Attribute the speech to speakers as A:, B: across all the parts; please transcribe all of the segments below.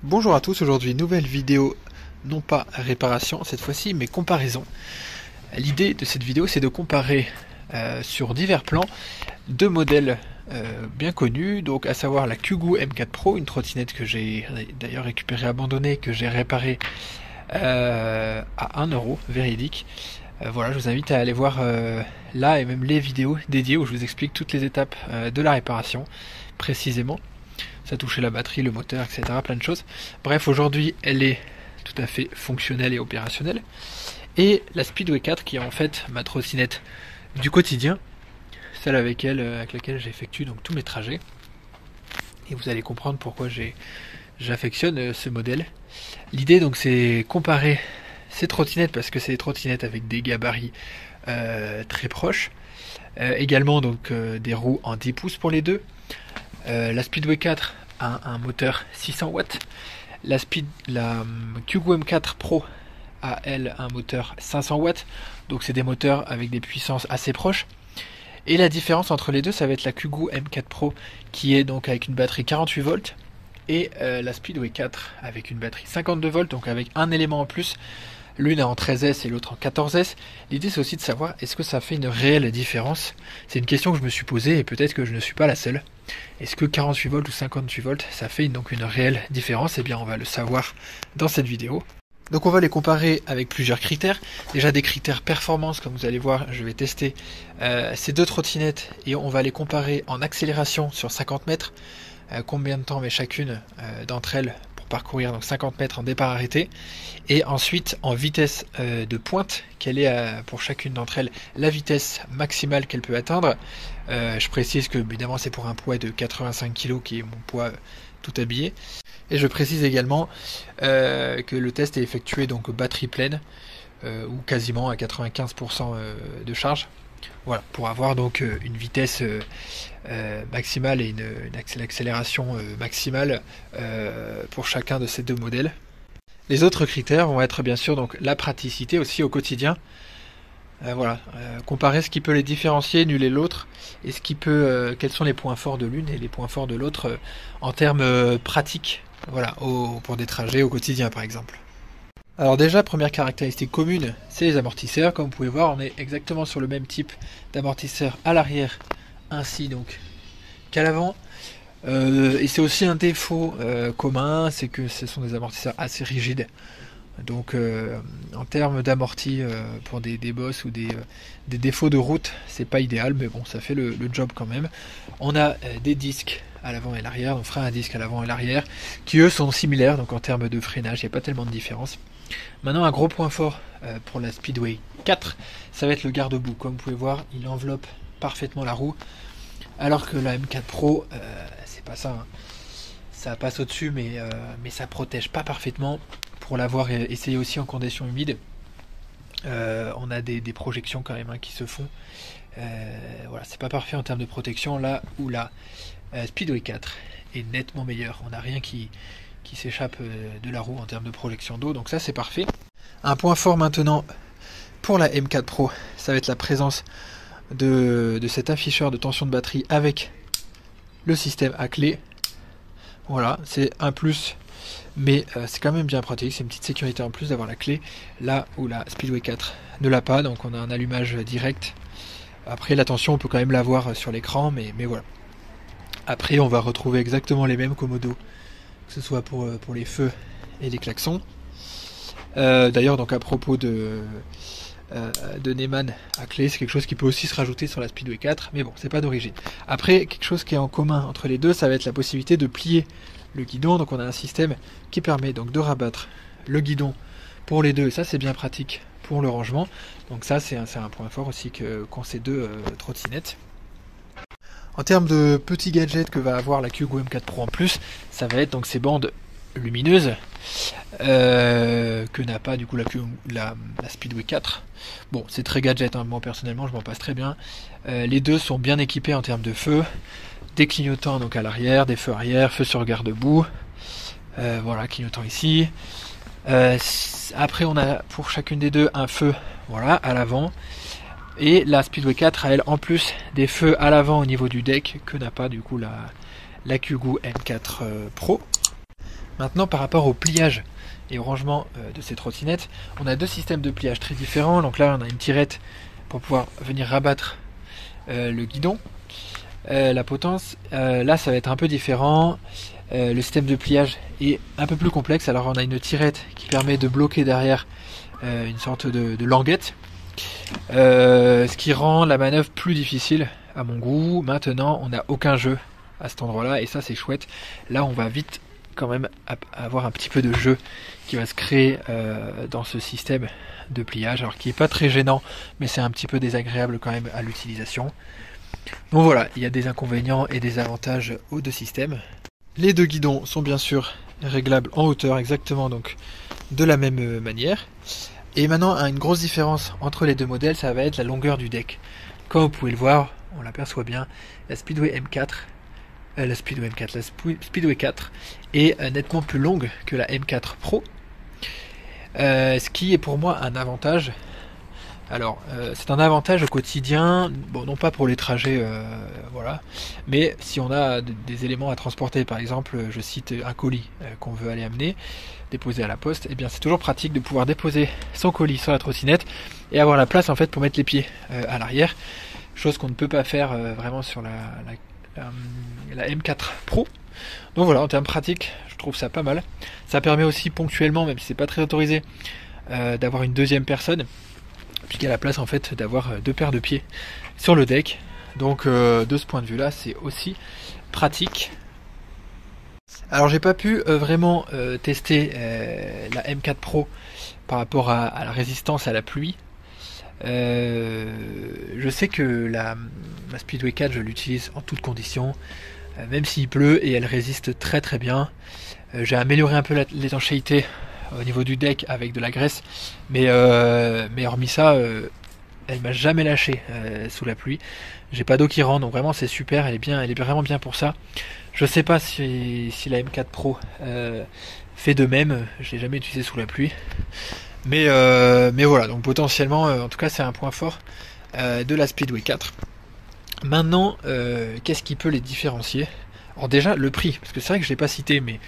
A: Bonjour à tous, aujourd'hui nouvelle vidéo, non pas réparation cette fois-ci, mais comparaison. L'idée de cette vidéo c'est de comparer sur divers plans deux modèles bien connus, donc à savoir la Kugoo M4 Pro, une trottinette que j'ai d'ailleurs récupérée abandonnée, que j'ai réparée à 1 euro, véridique. Voilà, je vous invite à aller voir là et même les vidéos dédiées où je vous explique toutes les étapes de la réparation précisément. Ça touchait la batterie, le moteur, etc. Plein de choses. Bref, aujourd'hui, elle est tout à fait fonctionnelle et opérationnelle. Et la Speedway 4, qui est en fait ma trottinette du quotidien, celle avec laquelle j'effectue donc tous mes trajets. Et vous allez comprendre pourquoi j'affectionne ce modèle. L'idée donc c'est comparer ces trottinettes parce que c'est des trottinettes avec des gabarits très proches. Également donc des roues en 10 pouces pour les deux. La Speedway 4 a un moteur 600 watts. La Kugoo M4 Pro a elle un moteur 500 watts. Donc c'est des moteurs avec des puissances assez proches. Et la différence entre les deux, ça va être la Kugoo M4 Pro qui est donc avec une batterie 48 volts et la Speedway 4 avec une batterie 52 volts, donc avec un élément en plus. L'une est en 13S et l'autre en 14S. L'idée c'est aussi de savoir est-ce que ça fait une réelle différence. C'est une question que je me suis posée et peut-être que je ne suis pas la seule. Est-ce que 48 volts ou 58 volts ça fait donc une réelle différence? Eh bien on va le savoir dans cette vidéo. Donc on va les comparer avec plusieurs critères. Déjà des critères performance, comme vous allez voir, je vais tester ces deux trottinettes et on va les comparer en accélération sur 50 mètres. Combien de temps met chacune d'entre elles pour parcourir donc 50 mètres en départ arrêté, et ensuite en vitesse de pointe, quelle est pour chacune d'entre elles la vitesse maximale qu'elle peut atteindre. Je précise que évidemment c'est pour un poids de 85 kg qui est mon poids tout habillé, et je précise également que le test est effectué donc batterie pleine ou quasiment à 95% de charge. Voilà, pour avoir donc une vitesse maximale et une accélération maximale pour chacun de ces deux modèles. Les autres critères vont être bien sûr donc la praticité aussi au quotidien. Comparer ce qui peut les différencier l'une et l'autre et quels sont les points forts de l'une et les points forts de l'autre en termes pratiques. Voilà, pour des trajets au quotidien par exemple. Alors déjà, première caractéristique commune, c'est les amortisseurs. Comme vous pouvez voir, on est exactement sur le même type d'amortisseur à l'arrière, ainsi donc qu'à l'avant. Et c'est aussi un défaut commun, c'est que ce sont des amortisseurs assez rigides. Donc en termes d'amorti pour des bosses ou des défauts de route, c'est pas idéal, mais bon, ça fait le job quand même. On a des disques à l'avant et l'arrière, on fera un disque à l'avant et l'arrière, qui eux sont similaires, donc en termes de freinage, il n'y a pas tellement de différence. Maintenant, un gros point fort pour la Speedway 4, ça va être le garde-boue. Comme vous pouvez voir, il enveloppe parfaitement la roue, alors que la M4 Pro, c'est pas ça. Hein. Ça passe au-dessus, mais ça protège pas parfaitement. Pour l'avoir essayé aussi en conditions humides, on a des projections quand même qui se font. Voilà, c'est pas parfait en termes de protection, là où la Speedway 4 est nettement meilleure. On n'a rien qui s'échappe de la roue en termes de projection d'eau, donc ça c'est parfait. Un point fort maintenant pour la M4 Pro, ça va être la présence de cet afficheur de tension de batterie avec le système à clé. Voilà, c'est un plus, mais c'est quand même bien pratique, c'est une petite sécurité en plus d'avoir la clé, là où la Speedway 4 ne l'a pas, donc on a un allumage direct. Après la tension on peut quand même l'avoir sur l'écran, mais voilà. Après on va retrouver exactement les mêmes commodos, que ce soit pour les feux et les klaxons. D'ailleurs, donc à propos de Neumann à clé, c'est quelque chose qui peut aussi se rajouter sur la Speedway 4, mais bon, c'est pas d'origine. Après, quelque chose qui est en commun entre les deux, ça va être la possibilité de plier le guidon. Donc on a un système qui permet donc de rabattre le guidon pour les deux, et ça c'est bien pratique pour le rangement. Donc ça c'est un point fort aussi qu'ont ces deux trottinettes. En termes de petits gadgets que va avoir la Kugoo M4 Pro en plus, ça va être donc ces bandes lumineuses que n'a pas du coup la Speedway 4. Bon, c'est très gadget, hein. Moi personnellement je m'en passe très bien. Les deux sont bien équipés en termes de feux, des clignotants donc à l'arrière, des feux arrière, feux sur garde-boue, voilà, clignotant ici. Après on a pour chacune des deux un feu, voilà, à l'avant. Et la Speedway 4 a elle en plus des feux à l'avant au niveau du deck que n'a pas du coup la Kugoo M4 Pro. Maintenant, par rapport au pliage et au rangement de ces trottinettes, on a deux systèmes de pliage très différents. Donc là, on a une tirette pour pouvoir venir rabattre le guidon, la potence. Là, ça va être un peu différent. Le système de pliage est un peu plus complexe. Alors, on a une tirette qui permet de bloquer derrière une sorte de languette, ce qui rend la manœuvre plus difficile à mon goût. Maintenant, on n'a aucun jeu à cet endroit-là et ça, c'est chouette. Là, on va vite quand même avoir un petit peu de jeu qui va se créer dans ce système de pliage, alors qui est pas très gênant, mais c'est un petit peu désagréable quand même à l'utilisation. Donc voilà, il y a des inconvénients et des avantages aux deux systèmes. Les deux guidons sont bien sûr réglables en hauteur, exactement donc de la même manière. Et maintenant, une grosse différence entre les deux modèles, ça va être la longueur du deck. Comme vous pouvez le voir, on l'aperçoit bien, la Speedway M4, la Speedway 4 est nettement plus longue que la M4 Pro, ce qui est pour moi un avantage. Alors, c'est un avantage au quotidien, bon, non pas pour les trajets, voilà, mais si on a des éléments à transporter, par exemple, je cite un colis qu'on veut aller amener, déposer à la poste, et bien c'est toujours pratique de pouvoir déposer son colis sur la trottinette et avoir la place en fait pour mettre les pieds à l'arrière, chose qu'on ne peut pas faire vraiment sur la M4 Pro. Donc voilà, en termes pratiques, je trouve ça pas mal. Ça permet aussi ponctuellement, même si c'est pas très autorisé, d'avoir une deuxième personne, puisqu'il y a la place en fait d'avoir deux paires de pieds sur le deck. Donc de ce point de vue là, c'est aussi pratique. Alors j'ai pas pu vraiment tester la M4 Pro par rapport à la résistance à la pluie. Je sais que la Speedway 4 je l'utilise en toutes conditions, même s'il pleut, et elle résiste très très bien. J'ai amélioré un peu l'étanchéité au niveau du deck avec de la graisse, mais hormis ça, elle m'a jamais lâché sous la pluie. J'ai pas d'eau qui rentre, donc vraiment c'est super, elle est vraiment bien pour ça. Je sais pas si la M4 Pro fait de même, je l'ai jamais utilisé sous la pluie. Mais voilà, donc potentiellement, en tout cas c'est un point fort de la Speedway 4. Maintenant, qu'est-ce qui peut les différencier? Alors déjà, le prix, parce que c'est vrai que je l'ai pas cité, mais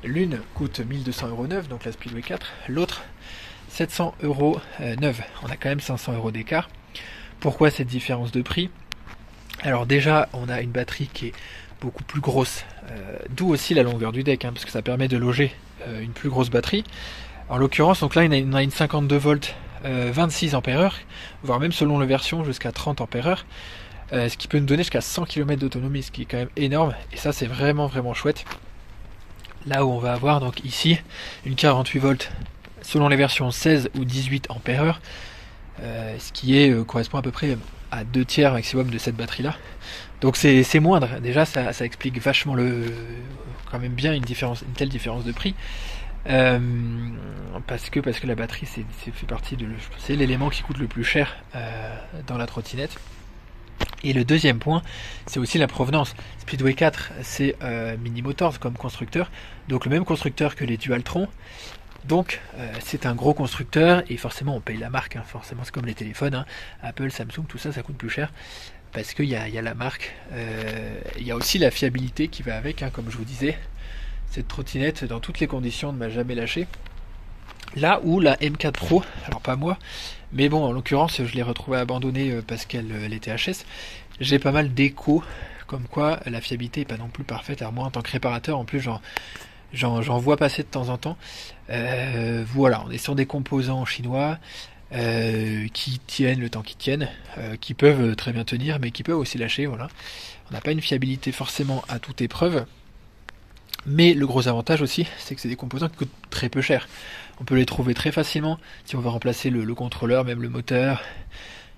A: l'une coûte 1200 € neuve, donc la Speedway 4, l'autre 700 € neuve. On a quand même 500 € d'écart. Pourquoi cette différence de prix? Alors déjà, on a une batterie qui est beaucoup plus grosse, d'où aussi la longueur du deck, parce que ça permet de loger une plus grosse batterie. En l'occurrence, donc là, on a une 52 volts, 26 ampères-heure, voire même selon la version jusqu'à 30 ampères-heure, ce qui peut nous donner jusqu'à 100 km d'autonomie, ce qui est quand même énorme, et ça c'est vraiment vraiment chouette. Là où on va avoir donc ici une 48 volts selon les versions 16 ou 18 ampères-heure, ce qui correspond à peu près à 2 tiers maximum de cette batterie là. Donc c'est moindre, déjà ça explique vachement quand même bien une telle différence de prix. Parce que la batterie fait partie c'est l'élément qui coûte le plus cher dans la trottinette. Et le deuxième point, c'est aussi la provenance. Speedway 4, c'est Mini Motors comme constructeur, donc le même constructeur que les Dualtron. Donc c'est un gros constructeur et forcément on paye la marque, forcément c'est comme les téléphones, Apple, Samsung, tout ça, ça coûte plus cher parce qu'il y a la marque. Il y a aussi la fiabilité qui va avec, comme je vous disais. Cette trottinette, dans toutes les conditions, ne m'a jamais lâché. Là où la M4 Pro, alors pas moi, mais bon, en l'occurrence, je l'ai retrouvée abandonnée parce qu'elle était HS. J'ai pas mal d'échos, comme quoi la fiabilité est pas non plus parfaite. Alors moi, en tant que réparateur, en plus, j'en vois passer de temps en temps. Voilà, on est sur des composants chinois qui tiennent le temps qu'ils tiennent, qui peuvent très bien tenir, mais qui peuvent aussi lâcher. Voilà, on n'a pas une fiabilité forcément à toute épreuve. Mais le gros avantage aussi, c'est que c'est des composants qui coûtent très peu cher. On peut les trouver très facilement si on veut remplacer le contrôleur, même le moteur,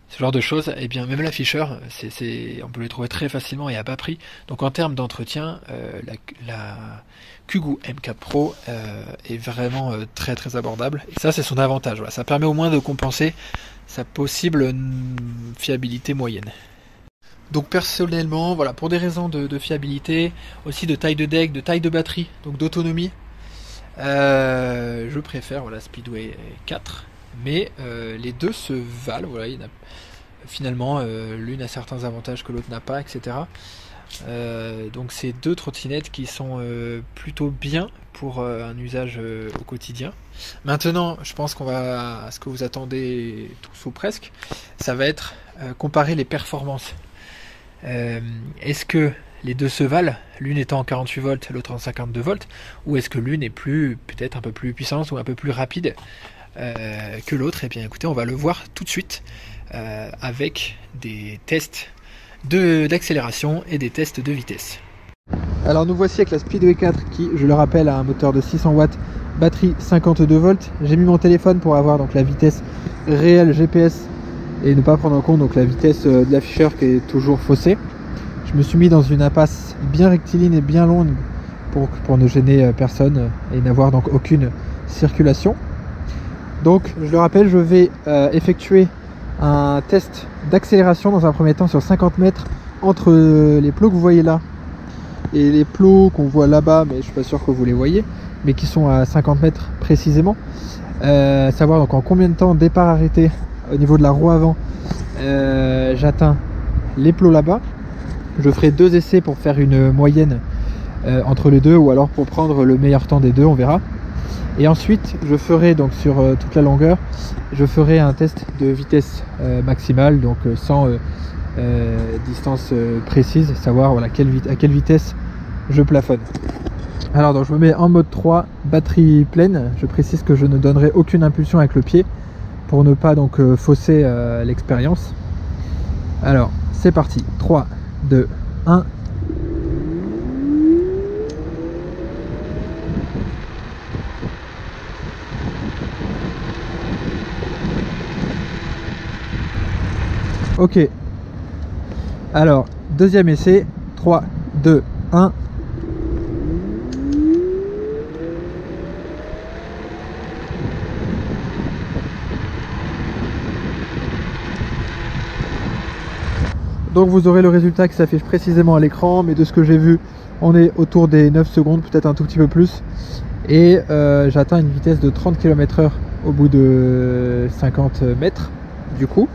A: ce genre de choses. Et bien même l'afficheur, on peut les trouver très facilement et à bas prix. Donc en termes d'entretien, la Kugoo M4 Pro est vraiment très très abordable. Et ça c'est son avantage. Voilà. Ça permet au moins de compenser sa possible fiabilité moyenne. Donc personnellement, voilà, pour des raisons de fiabilité, aussi de taille de deck, de taille de batterie, donc d'autonomie, je préfère Speedway 4, mais les deux se valent. Voilà, finalement, l'une a certains avantages que l'autre n'a pas, etc. Donc c'est deux trottinettes qui sont plutôt bien pour un usage au quotidien. Maintenant, je pense qu'on va à ce que vous attendez tous ou presque, ça va être comparer les performances. Est-ce que les deux se valent, l'une étant en 48 volts, l'autre en 52 volts, ou est-ce que l'une est peut-être un peu plus puissante ou un peu plus rapide que l'autre? Et bien écoutez, on va le voir tout de suite avec des tests d'accélération et des tests de vitesse. Alors nous voici avec la Speedway 4 qui, je le rappelle, a un moteur de 600 watts, batterie 52 volts. J'ai mis mon téléphone pour avoir donc la vitesse réelle GPS et ne pas prendre en compte donc la vitesse de l'afficheur qui est toujours faussée. Je me suis mis dans une impasse bien rectiligne et bien longue pour ne gêner personne et n'avoir donc aucune circulation. Donc je le rappelle, je vais effectuer un test d'accélération dans un premier temps sur 50 mètres entre les plots que vous voyez là et les plots qu'on voit là-bas, mais je suis pas sûr que vous les voyez, mais qui sont à 50 mètres précisément. Savoir donc en combien de temps départ arrêté au niveau de la roue avant j'atteins les plots là-bas. Je ferai 2 essais pour faire une moyenne entre les deux, ou alors pour prendre le meilleur temps des deux, on verra. Et ensuite je ferai donc sur toute la longueur, je ferai un test de vitesse maximale, donc sans distance précise, savoir voilà, à quelle vitesse je plafonne. Alors donc je me mets en mode 3, batterie pleine. Je précise que je ne donnerai aucune impulsion avec le pied pour ne pas donc fausser l'expérience. Alors c'est parti, 3, 2, 1. Ok, alors deuxième essai, 3, 2, 1. Donc vous aurez le résultat qui s'affiche précisément à l'écran, mais de ce que j'ai vu, on est autour des 9 secondes, peut-être un tout petit peu plus. Et j'atteins une vitesse de 30 km/h au bout de 50 mètres du coup.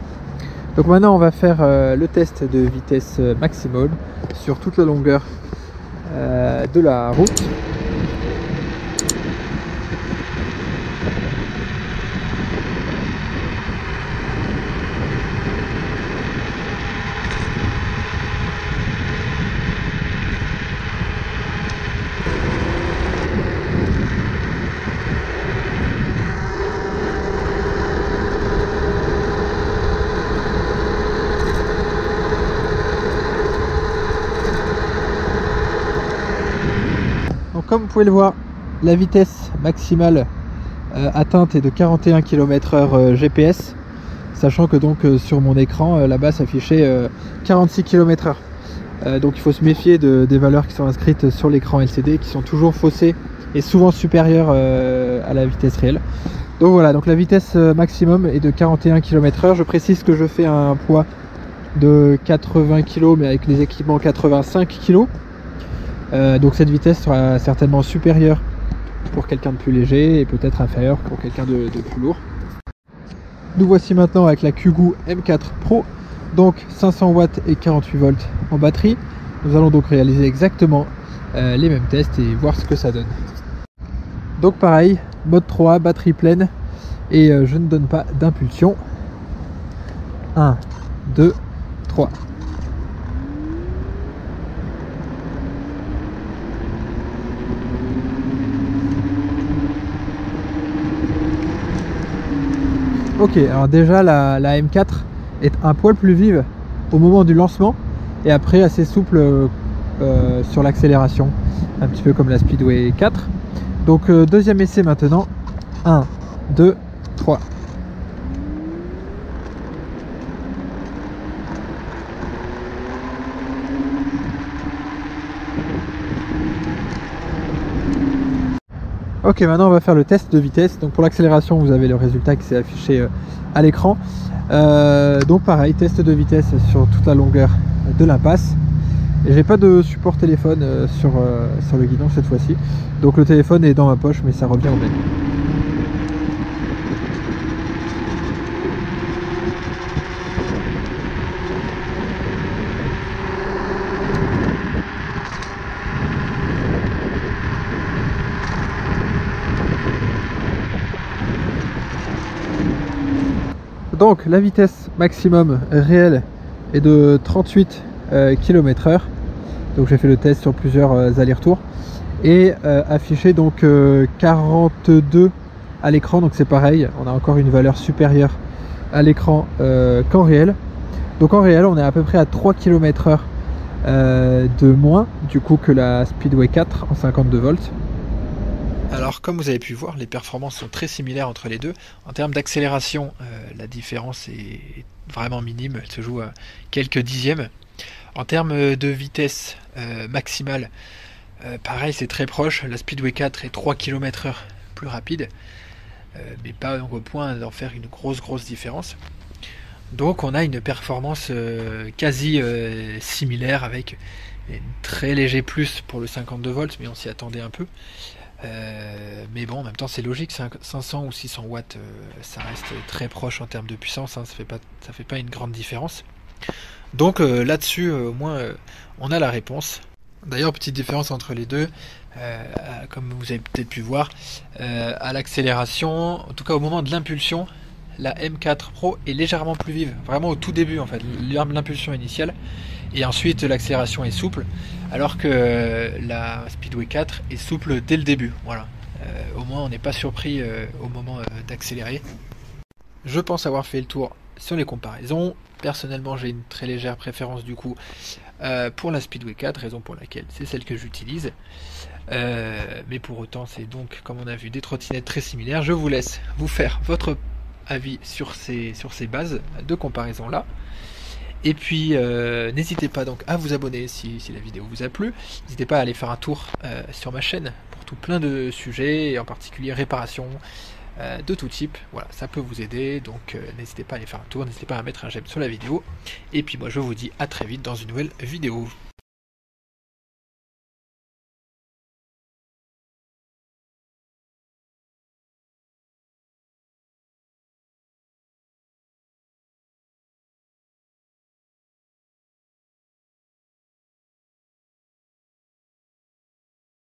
A: Donc maintenant on va faire le test de vitesse maximum sur toute la longueur de la route. Comme vous pouvez le voir, la vitesse maximale atteinte est de 41 km/h GPS, sachant que donc sur mon écran là-bas s'affichait 46 km/h. Donc il faut se méfier des valeurs qui sont inscrites sur l'écran LCD, qui sont toujours faussées et souvent supérieures à la vitesse réelle. Donc voilà, donc la vitesse maximum est de 41 km/h. Je précise que je fais un poids de 80 kg, mais avec les équipements 85 kg. Donc cette vitesse sera certainement supérieure pour quelqu'un de plus léger et peut-être inférieure pour quelqu'un de plus lourd. Nous voici maintenant avec la Kugoo M4 Pro, donc 500 watts et 48 volts en batterie. Nous allons donc réaliser exactement les mêmes tests et voir ce que ça donne. Donc pareil, mode 3, batterie pleine, et je ne donne pas d'impulsion. 1, 2, 3. Ok, alors déjà la M4 est un poil plus vive au moment du lancement et après assez souple sur l'accélération, un petit peu comme la Speedway 4. Donc deuxième essai maintenant, 1, 2, 3. Ok, maintenant on va faire le test de vitesse. Donc pour l'accélération, vous avez le résultat qui s'est affiché à l'écran. Donc pareil, test de vitesse sur toute la longueur de l'impasse. Et j'ai pas de support téléphone sur le guidon cette fois-ci. Donc le téléphone est dans ma poche, mais ça revient au même. donc la vitesse maximum réelle est de 38 km/h. Donc j'ai fait le test sur plusieurs allers-retours. Et affiché donc 42 à l'écran, donc c'est pareil, on a encore une valeur supérieure à l'écran qu'en réel. Donc en réel on est à peu près à 3 km/h de moins du coup que la Speedway 4 en 52 volts. Alors comme vous avez pu voir, les performances sont très similaires entre les deux. En termes d'accélération, la différence est vraiment minime, elle se joue à quelques dixièmes. En termes de vitesse maximale, pareil, c'est très proche. La Speedway 4 est 3 km/h plus rapide, mais pas au point d'en faire une grosse différence. Donc on a une performance quasi similaire, avec un très léger plus pour le 52 volts, mais on s'y attendait un peu. Mais bon, en même temps c'est logique, 500 ou 600 watts, ça reste très proche en termes de puissance, hein, ça fait pas une grande différence. Donc là-dessus, au moins, on a la réponse. D'ailleurs, petite différence entre les deux, comme vous avez peut-être pu voir, à l'accélération, en tout cas au moment de l'impulsion, la M4 Pro est légèrement plus vive, vraiment au tout début en fait, l'impulsion initiale, et ensuite l'accélération est souple, alors que la Speedway 4 est souple dès le début. Voilà, au moins on n'est pas surpris au moment d'accélérer. Je pense avoir fait le tour sur les comparaisons. Personnellement, j'ai une très légère préférence du coup pour la Speedway 4, raison pour laquelle c'est celle que j'utilise. Mais pour autant, c'est donc, comme on a vu, des trottinettes très similaires. Je vous laisse vous faire votre avis sur ces bases de comparaison là. Et puis n'hésitez pas donc à vous abonner si la vidéo vous a plu. N'hésitez pas à aller faire un tour sur ma chaîne pour tout plein de sujets, et en particulier réparation de tout type. Voilà, ça peut vous aider, donc n'hésitez pas à aller faire un tour, n'hésitez pas à mettre un j'aime sur la vidéo. Et puis moi je vous dis à très vite dans une nouvelle vidéo.